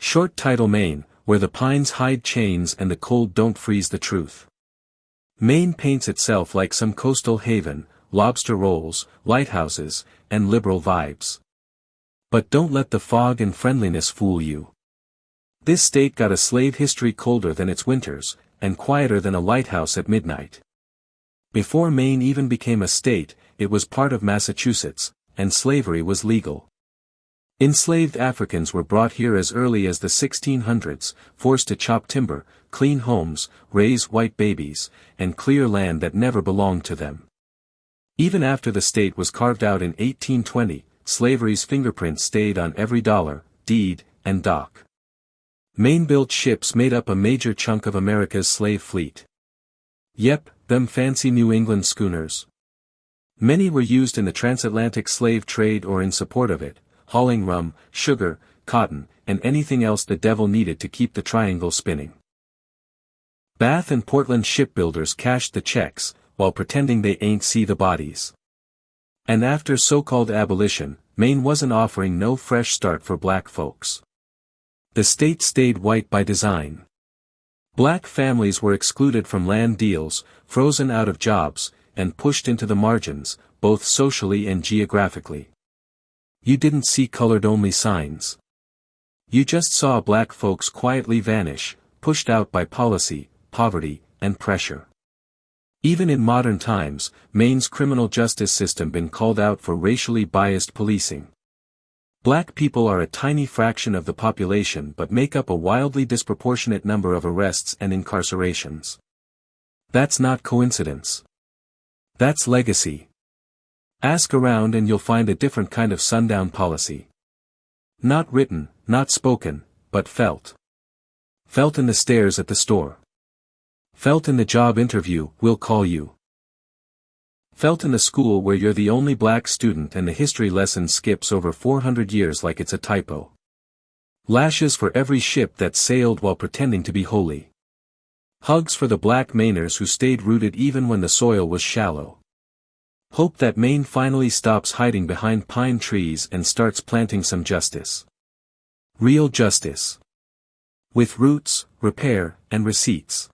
Short title: Maine, where the pines hide chains and the cold don't freeze the truth. Maine paints itself like some coastal haven, lobster rolls, lighthouses, and liberal vibes. But don't let the fog and friendliness fool you. This state got a slave history colder than its winters, and quieter than a lighthouse at midnight. Before Maine even became a state, it was part of Massachusetts, and slavery was legal. Enslaved Africans were brought here as early as the 1600s, forced to chop timber, clean homes, raise white babies, and clear land that never belonged to them. Even after the state was carved out in 1820, slavery's fingerprint stayed on every dollar, deed, and dock. Maine-built ships made up a major chunk of America's slave fleet. Yep, them fancy New England schooners. Many were used in the transatlantic slave trade or in support of it, hauling rum, sugar, cotton, and anything else the devil needed to keep the triangle spinning. Bath and Portland shipbuilders cashed the checks, while pretending they ain't see the bodies. And after so-called abolition, Maine wasn't offering no fresh start for black folks. The state stayed white by design. Black families were excluded from land deals, frozen out of jobs, and pushed into the margins, both socially and geographically. You didn't see colored-only signs. You just saw black folks quietly vanish, pushed out by policy, poverty, and pressure. Even in modern times, Maine's criminal justice system been called out for racially biased policing. Black people are a tiny fraction of the population but make up a wildly disproportionate number of arrests and incarcerations. That's not coincidence. That's legacy. Ask around and you'll find a different kind of sundown policy. Not written, not spoken, but felt. Felt in the stares at the store. Felt in the job interview, "We'll call you." Felt in the school where you're the only black student and the history lesson skips over 400 years like it's a typo. Lashes for every ship that sailed while pretending to be holy. Hugs for the black Mainers who stayed rooted even when the soil was shallow. Hope that Maine finally stops hiding behind pine trees and starts planting some justice. Real justice. With roots, repair, and receipts.